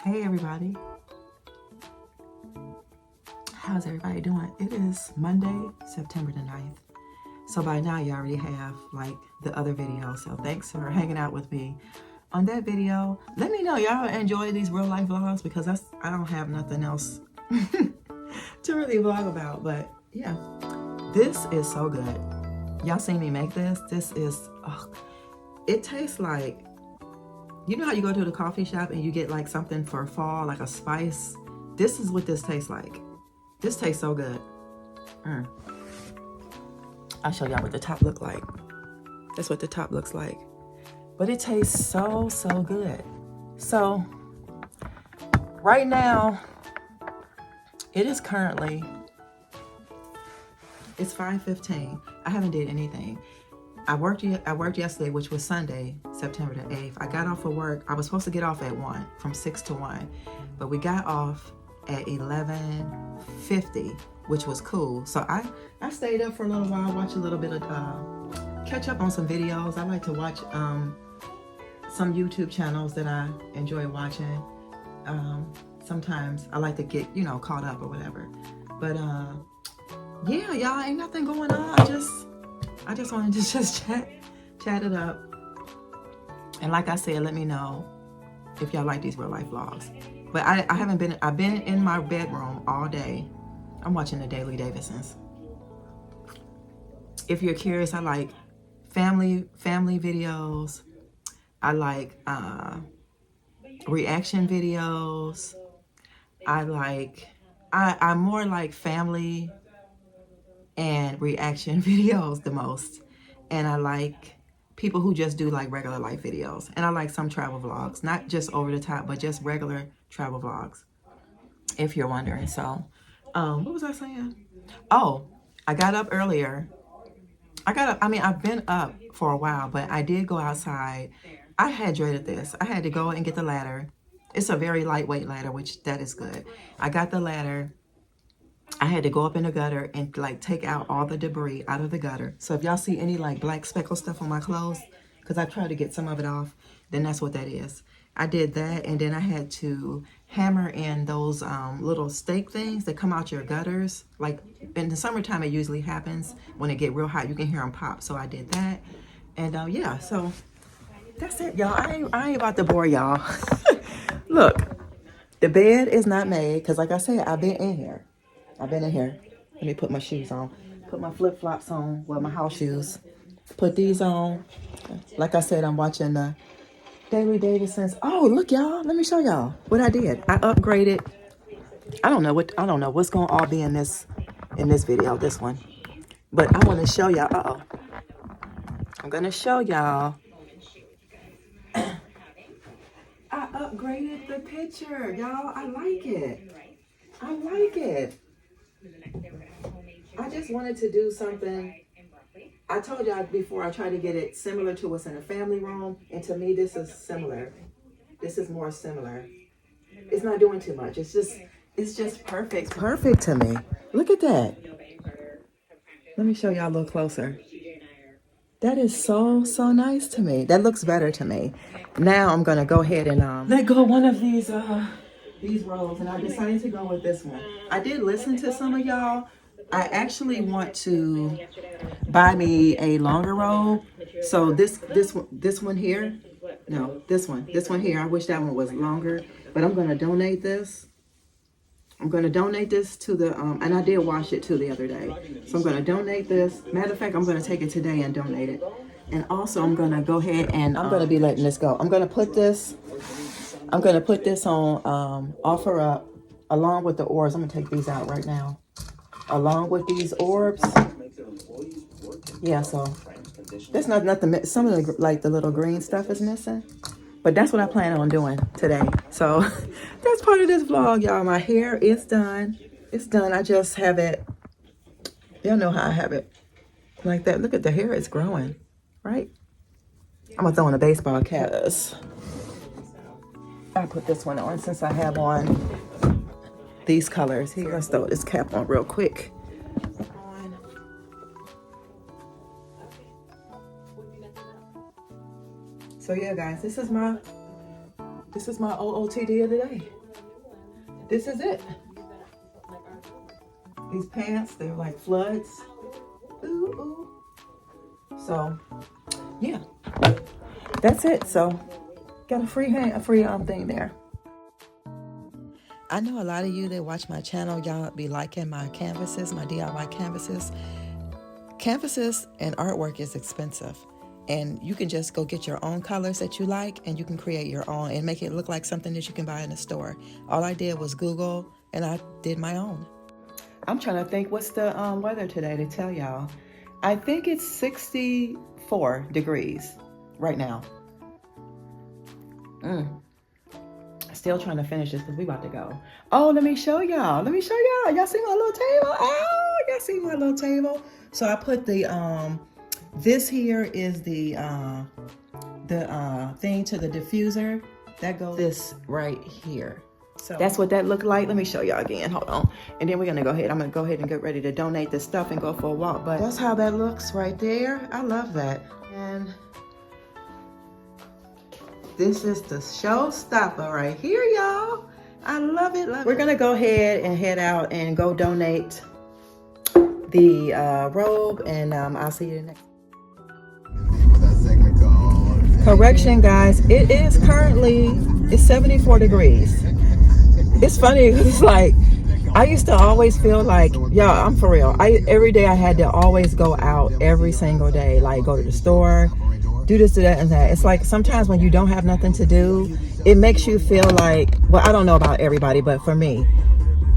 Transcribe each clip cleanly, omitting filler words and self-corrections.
Hey everybody, how's everybody doing? It is Monday, September the 9th. So by now you already have like the other video. So thanks for hanging out with me on that video. Let me know y'all enjoy these real life vlogs because I don't have nothing else to really vlog about. But yeah, this is so good. Y'all seen me make this? This is, it tastes like, you know how you go to the coffee shop and you get like something for fall, like a spice? This is what this tastes like. This tastes so good. I'll show y'all what the top look like. That's what the top looks like. But it tastes so, so good. So right now, it is currently, it's 5:15. I haven't did anything. I worked yesterday, which was Sunday, September the 8th. I got off of work. I was supposed to get off at 1, from 6 to 1. But we got off at 11:50, which was cool. So I stayed up for a little while, watch a little bit of, catch up on some videos. I like to watch some YouTube channels that I enjoy watching. Sometimes I like to get, you know, caught up or whatever. But yeah, y'all, ain't nothing going on. I just wanted to just chat it up. And like I said, let me know if y'all like these real life vlogs. But I've been in my bedroom all day. I'm watching the Daily Davidsons. If you're curious, I like family videos. I like reaction videos. I'm more like family and reaction videos the most. And I like people who just do like regular life videos. And I like some travel vlogs, not just over the top, but just regular travel vlogs, if you're wondering. So, what was I saying? Oh, I got up earlier. I've been up for a while, but I did go outside. I had dreaded this. I had to go and get the ladder. It's a very lightweight ladder, which that is good. I got the ladder. I had to go up in the gutter and like take out all the debris out of the gutter. So if y'all see any like black speckled stuff on my clothes, because I tried to get some of it off, then that's what that is. I did that, and then I had to hammer in those little stake things that come out your gutters. Like in the summertime, it usually happens when it get real hot. You can hear them pop. So I did that, and yeah. So that's it, y'all. I ain't about to bore y'all. Look, the bed is not made because, like I said, I've been in here. Let me put my shoes on. Put my flip-flops on. Well, my house shoes. Put these on. Like I said, I'm watching the Daily Davidsons. Oh, look, y'all. Let me show y'all what I did. I upgraded. I don't know what's gonna all be in this video, this one. But I want to show y'all. I'm gonna show y'all. I upgraded the picture, y'all. I like it. I just wanted to do something. I told y'all before, I tried to get it similar to what's in a family room, and to me this is similar. This is more similar. It's not doing too much. It's just perfect. Perfect to me. Look at that. Let me show y'all a little closer. That is so nice to me. That looks better to me. Now I'm gonna go ahead and let go of one of these rolls, and I decided to go with this one. I did listen to some of y'all. I actually want to buy me a longer roll. So this one here, no, this one here. I wish that one was longer, but I'm gonna donate this. I'm gonna donate this to the and I did wash it too the other day. So I'm gonna donate this. Matter of fact, I'm gonna take it today and donate it. And also I'm gonna go ahead and I'm gonna be letting this go. I'm gonna put this on offer up along with the orbs. I'm gonna take these out right now. Along with these orbs. Yeah, so there's nothing. Some of the like the little green stuff is missing. But that's what I plan on doing today. So that's part of this vlog, y'all. My hair is done. It's done. I just have it. Y'all know how I have it. Like that. Look at the hair. It's growing. Right? I'm going to throw in a baseball cap. I'll put this one on since I have on these colors. Here, let's throw this cap on real quick. So yeah, guys, this is my OOTD of the day. this is it. These pants, they're like floods. Ooh, ooh. So, yeah, that's it. So, got a free thing there. I know a lot of you that watch my channel, y'all be liking my canvases, my DIY canvases. Canvases and artwork is expensive. And you can just go get your own colors that you like, and you can create your own and make it look like something that you can buy in the store. All I did was Google, and I did my own. I'm trying to think what's the weather today to tell y'all. I think it's 64 degrees right now. Still trying to finish this because we about to go. Oh, let me show y'all. Y'all see my little table? Oh, y'all see my little table? So I put the this here is the thing to the diffuser that goes this right here. So that's what that looked like. Let me show y'all again. Hold on. And then we're gonna go ahead. I'm gonna go ahead and get ready to donate this stuff and go for a walk. But that's how that looks right there. I love that. And this is the showstopper right here, y'all. I love it. We're gonna go ahead and head out and go donate the robe, and I'll see you next. Correction, guys. It is currently, it's 74 degrees. It's funny because it's like, I used to always feel like, y'all, I'm for real. Every day I had to always go out every single day, like go to the store, do this, do that, and that. It's like sometimes when you don't have nothing to do, it makes you feel like, well, I don't know about everybody, but for me,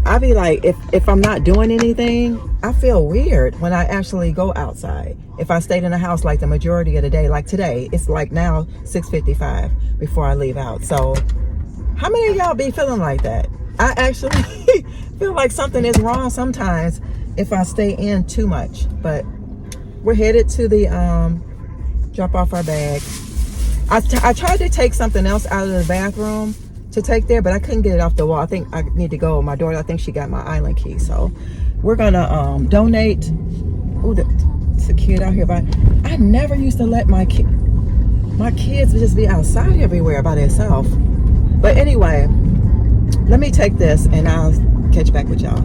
I be like, if I'm not doing anything, I feel weird when I actually go outside. If I stayed in the house like the majority of the day, like today, it's like now 6:55 before I leave out. So how many of y'all be feeling like that? I actually feel like something is wrong sometimes if I stay in too much. But we're headed to the drop off our bag. I tried to take something else out of the bathroom to take there, but I couldn't get it off the wall. I think I need to go. My daughter, I think she got my island key. So we're gonna donate. Ooh, it's a kid out here. But I never used to let my kids just be outside everywhere by themselves. But anyway, let me take this and I'll catch back with y'all.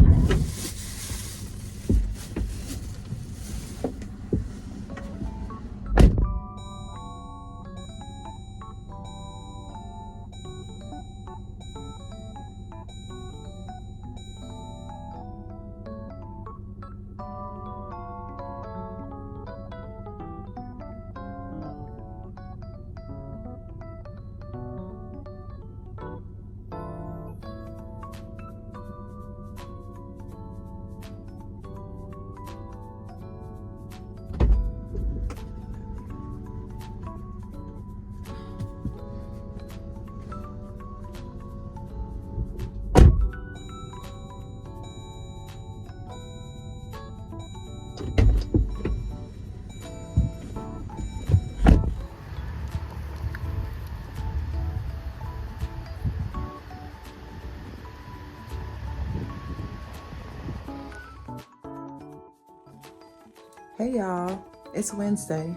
Hey y'all, it's Wednesday,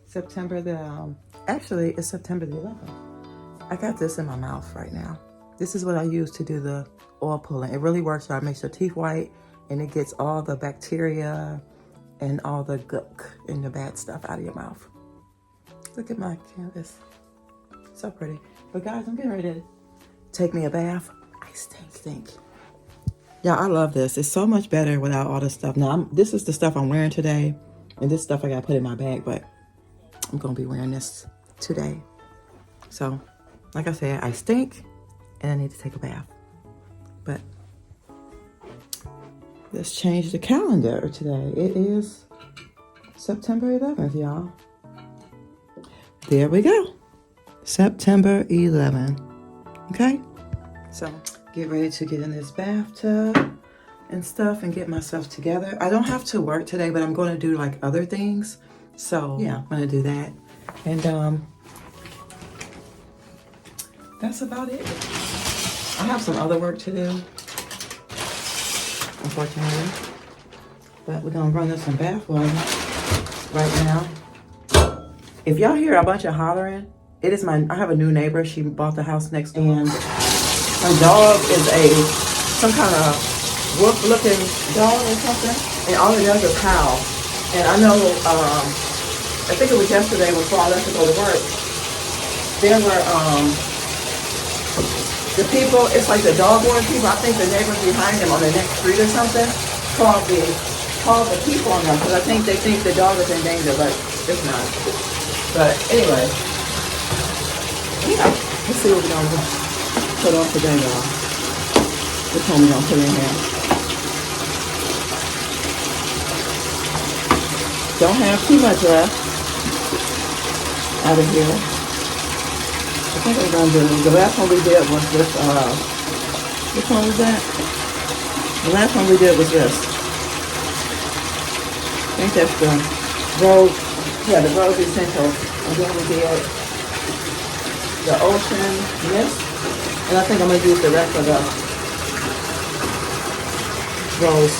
September the, actually it's September the 11th. I got this in my mouth right now. This is what I use to do the oil pulling. It really works. It makes your teeth white and it gets all the bacteria and all the gook and the bad stuff out of your mouth. Look at my canvas, so pretty. But guys, I'm getting ready to take me a bath. I stink. Yeah, I love this. It's so much better without all this stuff. Now, this is the stuff I'm wearing today. And this stuff I got to put in my bag. But I'm going to be wearing this today. So, like I said, I stink. And I need to take a bath. But let's change the calendar today. It is September 11th, y'all. There we go. September 11th. Okay? So get ready to get in this bathtub and stuff and get myself together. I don't have to work today, but I'm going to do like other things. So yeah, I'm going to do that. And that's about it. I have some other work to do, unfortunately. But we're going to run this some bath water right now. If y'all hear a bunch of hollering, it is I have a new neighbor. She bought the house next door. And My dog is some kind of wolf-looking dog or something, and all it does is howl. And I know, I think it was yesterday before I left to go to work, there were the people, it's like the dog warden people, I think the neighbors behind them on the next street or something, called the people on them, because I think they think the dog is in danger, but it's not. But anyway, yeah, let's see what we're going to put on today, y'all. Which one we're going to put in here. Don't have too much left out of here. I think I'm gonna do, the last one we did was this, which one was that? The last one we did was this. I think that's the Rose, yeah, the Rose Essentials. And then we did the Ocean Mist. And I think I'm gonna use the rest of the Rose.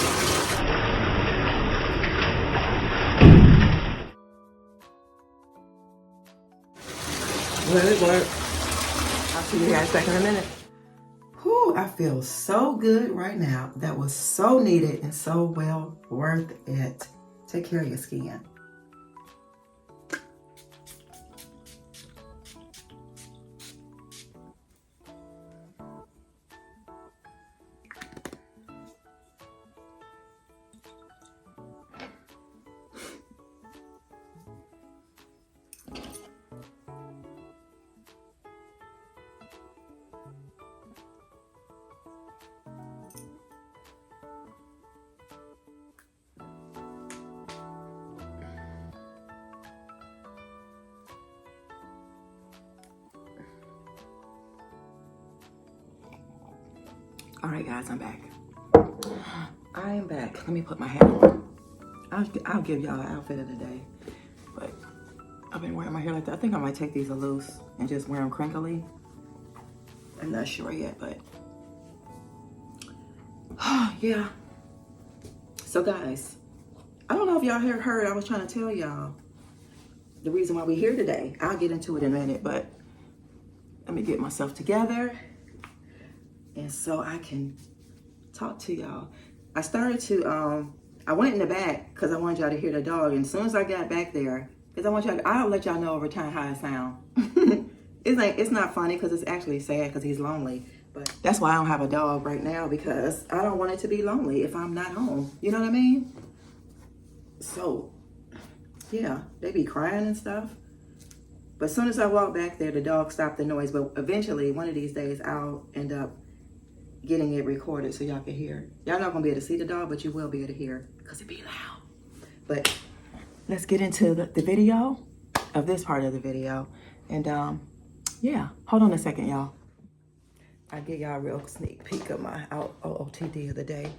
Let it work. I'll see you guys back in a minute. Whew, I feel so good right now. That was so needed and so well worth it. Take care of your skin. All right, guys, I'm back. I am back. Let me put my hat on. I'll give y'all an outfit of the day, but I've been wearing my hair like that. I think I might take these loose and just wear them crinkly. I'm not sure yet, but yeah. So guys, I don't know if y'all heard, I was trying to tell y'all the reason why we're here today. I'll get into it in a minute, but let me get myself together. And so I can talk to y'all. I started to, I went in the back because I wanted y'all to hear the dog. And as soon as I got back there, because I'll let y'all know over time how it sounds. It's not funny because it's actually sad because he's lonely. But that's why I don't have a dog right now, because I don't want it to be lonely if I'm not home. You know what I mean? So, yeah, they be crying and stuff. But as soon as I walked back there, the dog stopped the noise. But eventually, one of these days, I'll end up getting it recorded so y'all can hear. Y'all not gonna be able to see the dog, but you will be able to hear because it be loud. But let's get into the video of this part of the video. And yeah, hold on a second, y'all. I'll give y'all a real sneak peek of my OOTD of the day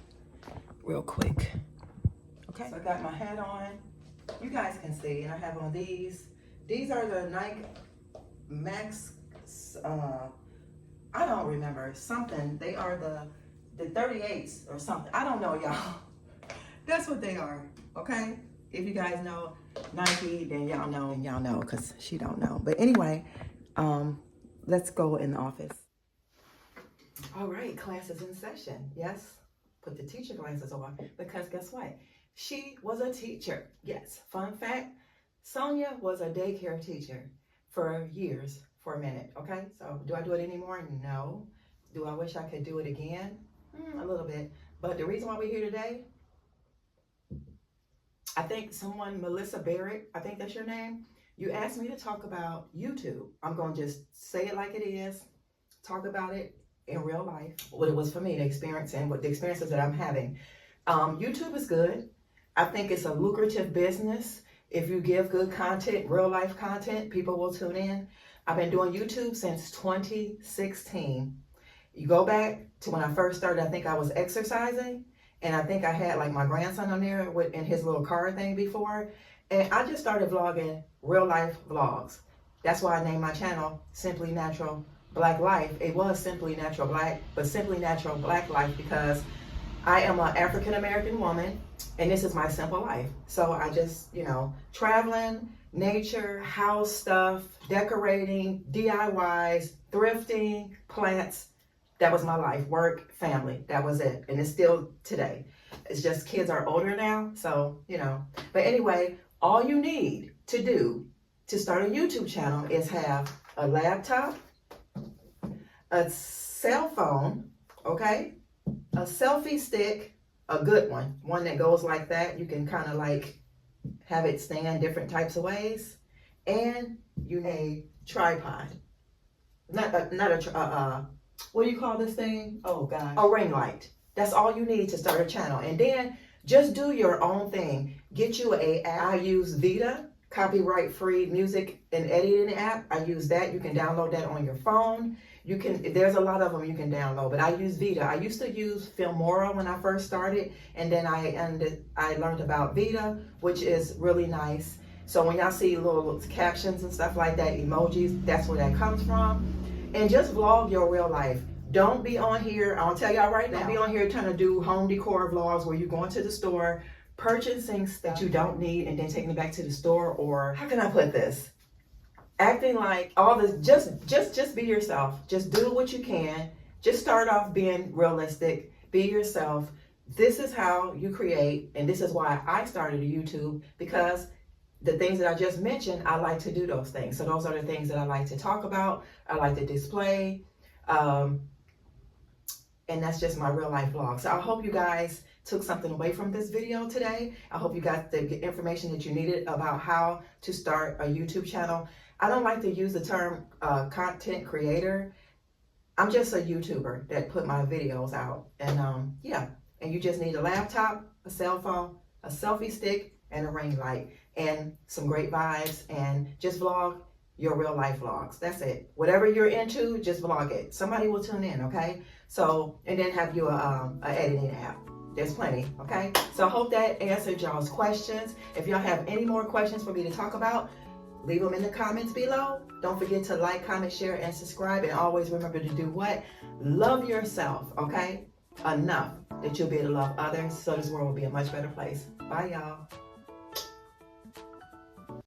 real quick. Okay, so I got my hat on. You guys can see, and I have on these. These are the Nike Max, I don't remember, something. They are the 38s or something. I don't know, y'all. That's what they are, okay? If you guys know Nike, then y'all know, and y'all know, because she don't know. But anyway, let's go in the office. All right, class is in session. Yes, put the teacher glasses on, because guess what? She was a teacher. Yes, fun fact, Sonia was a daycare teacher for years. For a minute, okay? So do I do it anymore? No. Do I wish I could do it again? A little bit. But the reason why we're here today, I think someone, Melissa Barrett, I think that's your name, you asked me to talk about YouTube. I'm going to just say it like it is, talk about it in real life, what it was for me, the experience and what the experiences that I'm having. YouTube is good. I think it's a lucrative business. If you give good content, real life content, people will tune in. I've been doing YouTube since 2016. You go back to when I first started, I think I was exercising, and I think I had like my grandson on there in his little car thing before, and I just started vlogging real life vlogs. That's why I named my channel Simply Natural Black Life. It was Simply Natural Black, but Simply Natural Black Life because I am an African American woman, and this is my simple life. So I just, traveling, nature, house stuff, decorating, DIYs, thrifting, plants. That was my life, work, family. That was it. And it's still today. It's just kids are older now, so, you know. But anyway, all you need to do to start a YouTube channel is have a laptop, a cell phone, okay, a selfie stick, a good one that goes like that. You can kind of like have it stand different types of ways, and you need a tripod. What do you call this thing? Oh God, a ring light. That's all you need to start a channel, and then just do your own thing. Get you I use Vita, copyright-free music and editing app. I use that. You can download that on your phone. There's a lot of them you can download, but I use Vita. I used to use Filmora when I first started, and then I learned about Vita, which is really nice. So when y'all see little captions and stuff like that, emojis, that's where that comes from. And just vlog your real life. Don't be on here, I'll tell y'all right now, don't be on here trying to do home decor vlogs where you're going to the store, purchasing stuff that you don't need and then taking it back to the store, or how can I put this? Acting like all this, just be yourself. Just do what you can. Just start off being realistic. Be yourself. This is how you create, and this is why I started a YouTube, because the things that I just mentioned, I like to do those things. So those are the things that I like to talk about. I like to display. And that's just my real life vlog. So I hope you guys took something away from this video today. I hope you got the information that you needed about how to start a YouTube channel. I don't like to use the term content creator. I'm just a YouTuber that put my videos out. And yeah, and you just need a laptop, a cell phone, a selfie stick, and a ring light, and some great vibes, and just vlog your real life vlogs. That's it. Whatever you're into, just vlog it. Somebody will tune in, okay? So, and then have you a editing app. There's plenty, okay? So I hope that answered y'all's questions. If y'all have any more questions for me to talk about, leave them in the comments below. Don't forget to like, comment, share, and subscribe. And always remember to do what? Love yourself, okay? Enough that you'll be able to love others, so this world will be a much better place. Bye, y'all.